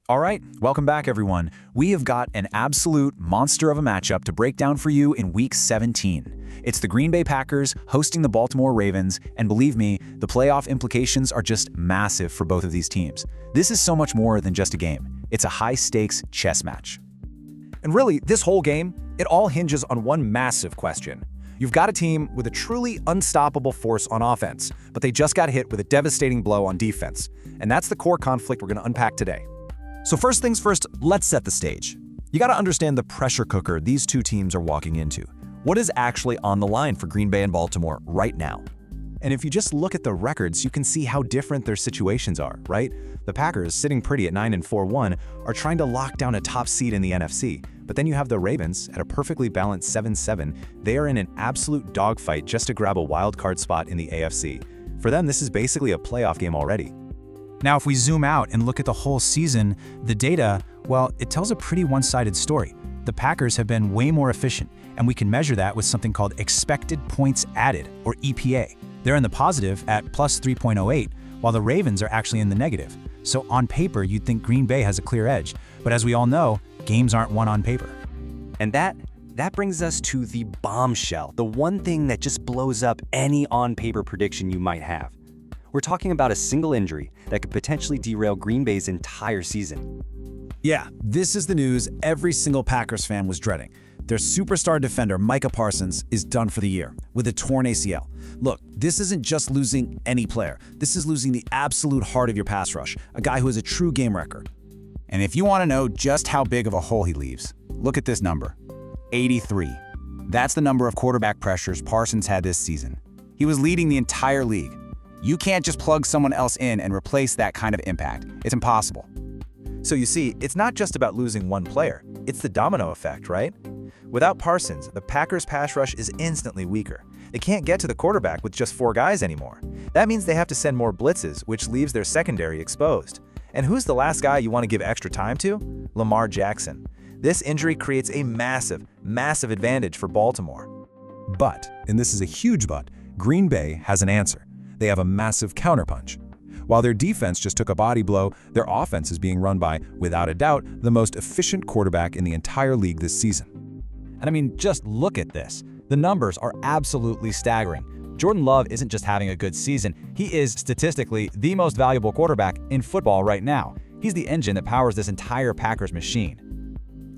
All right, welcome back everyone. We have got an absolute monster of a matchup to break down for you in Week 17. It's the Green Bay Packers hosting the Baltimore Ravens, and believe me, the playoff implications are just massive for both of these teams. This is so much more than just a game. It's a high-stakes chess match. And really, this whole game, it all hinges on one massive question. You've got a team with a truly unstoppable force on offense, but they just got hit with a devastating blow on defense. And that's the core conflict we're going to unpack today. So first things first, let's set the stage. You got to understand the pressure cooker these two teams are walking into. What is actually on the line for Green Bay and Baltimore right now? And if you just look at the records, you can see how different their situations are, right? The Packers, sitting pretty at 9-4-1, are trying to lock down a top seed in the NFC. But then you have the Ravens at a perfectly balanced 7-7. They are in an absolute dogfight just to grab a wild card spot in the AFC. For them, this is basically a playoff game already. Now, if we zoom out and look at the whole season, the data, well, it tells a pretty one-sided story. The Packers have been way more efficient, and we can measure that with something called expected points added, or EPA. They're in the positive at plus 3.08, while the Ravens are actually in the negative. So on paper, you'd think Green Bay has a clear edge, but as we all know, games aren't won on paper. And that brings us to the bombshell, the one thing that just blows up any on-paper prediction you might have. We're talking about a single injury that could potentially derail Green Bay's entire season. Yeah, this is the news every single Packers fan was dreading. Their superstar defender, Micah Parsons, is done for the year with a torn ACL. Look, this isn't just losing any player. This is losing the absolute heart of your pass rush, a guy who is a true game wrecker. And if you want to know just how big of a hole he leaves, look at this number, 83. That's the number of quarterback pressures Parsons had this season. He was leading the entire league. You can't just plug someone else in and replace that kind of impact. It's impossible. So you see, it's not just about losing one player. It's the domino effect, right? Without Parsons, the Packers' pass rush is instantly weaker. They can't get to the quarterback with just 4 guys anymore. That means they have to send more blitzes, which leaves their secondary exposed. And who's the last guy you want to give extra time to? Lamar Jackson. This injury creates a massive advantage for Baltimore. But, and this is a huge but, Green Bay has an answer. They have a massive counterpunch. While their defense just took a body blow, their offense is being run by, without a doubt, the most efficient quarterback in the entire league this season. And I mean, just look at this. The numbers are absolutely staggering. Jordan Love isn't just having a good season, he is statistically the most valuable quarterback in football right now. He's the engine that powers this entire Packers machine.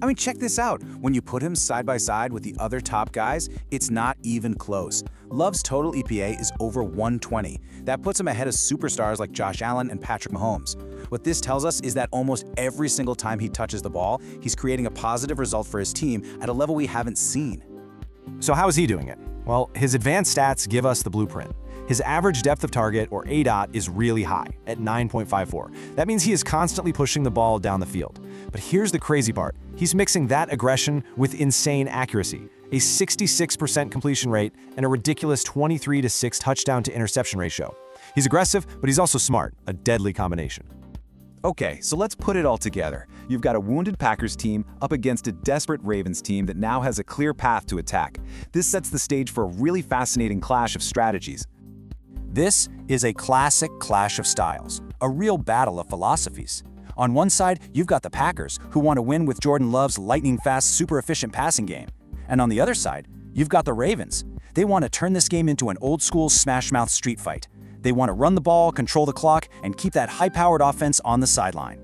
I mean, check this out. When you put him side by side with the other top guys, it's not even close. Love's total EPA is over 120. That puts him ahead of superstars like Josh Allen and Patrick Mahomes. What this tells us is that almost every single time he touches the ball, he's creating a positive result for his team at a level we haven't seen. So how is he doing it? Well, his advanced stats give us the blueprint. His average depth of target, or ADOT, is really high, at 9.54. That means he is constantly pushing the ball down the field. But here's the crazy part. He's mixing that aggression with insane accuracy, a 66% completion rate, and a ridiculous 23-6 touchdown to interception ratio. He's aggressive, but he's also smart, a deadly combination. Okay, so let's put it all together. You've got a wounded Packers team up against a desperate Ravens team that now has a clear path to attack. This sets the stage for a really fascinating clash of strategies. This is a classic clash of styles, a real battle of philosophies. On one side, you've got the Packers, who want to win with Jordan Love's lightning-fast, super-efficient passing game. And on the other side, you've got the Ravens. They want to turn this game into an old-school smash-mouth street fight. They want to run the ball, control the clock, and keep that high-powered offense on the sideline.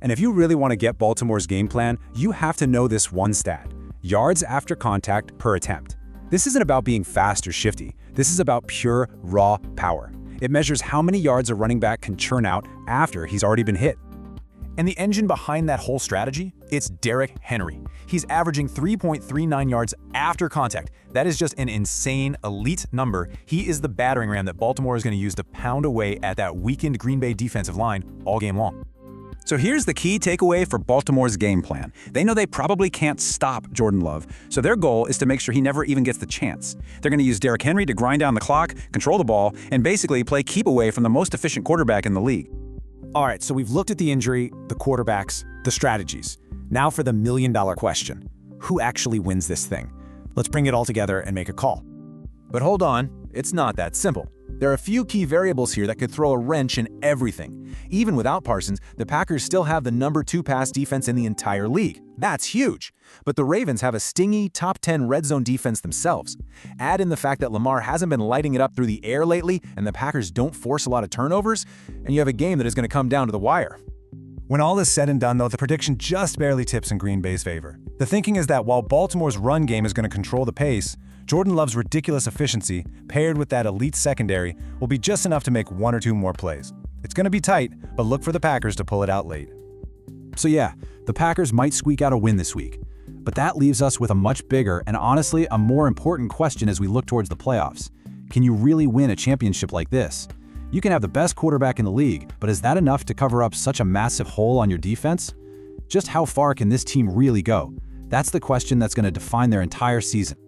And if you really want to get Baltimore's game plan, you have to know this one stat: yards after contact per attempt. This isn't about being fast or shifty. This is about pure, raw power. It measures how many yards a running back can churn out after he's already been hit. And the engine behind that whole strategy? It's Derrick Henry. He's averaging 3.39 yards after contact. That is just an insane, elite number. He is the battering ram that Baltimore is going to use to pound away at that weakened Green Bay defensive line all game long. So here's the key takeaway for Baltimore's game plan. They know they probably can't stop Jordan Love, so their goal is to make sure he never even gets the chance. They're going to use Derrick Henry to grind down the clock, control the ball, and basically play keep away from the most efficient quarterback in the league. All right, so we've looked at the injury, the quarterbacks, the strategies. Now for the million-dollar question. Who actually wins this thing? Let's bring it all together and make a call. But hold on, it's not that simple. There are a few key variables here that could throw a wrench in everything. Even without Parsons, the Packers still have the #2 pass defense in the entire league. That's huge. But the Ravens have a stingy, top 10 red zone defense themselves. Add in the fact that Lamar hasn't been lighting it up through the air lately, and the Packers don't force a lot of turnovers, and you have a game that is going to come down to the wire. When all is said and done, though, the prediction just barely tips in Green Bay's favor. The thinking is that while Baltimore's run game is going to control the pace, Jordan Love's ridiculous efficiency, paired with that elite secondary, will be just enough to make one or two more plays. It's going to be tight, but look for the Packers to pull it out late. So yeah, the Packers might squeak out a win this week. But that leaves us with a much bigger and honestly a more important question as we look towards the playoffs. Can you really win a championship like this? You can have the best quarterback in the league, but is that enough to cover up such a massive hole on your defense? Just how far can this team really go? That's the question that's going to define their entire season.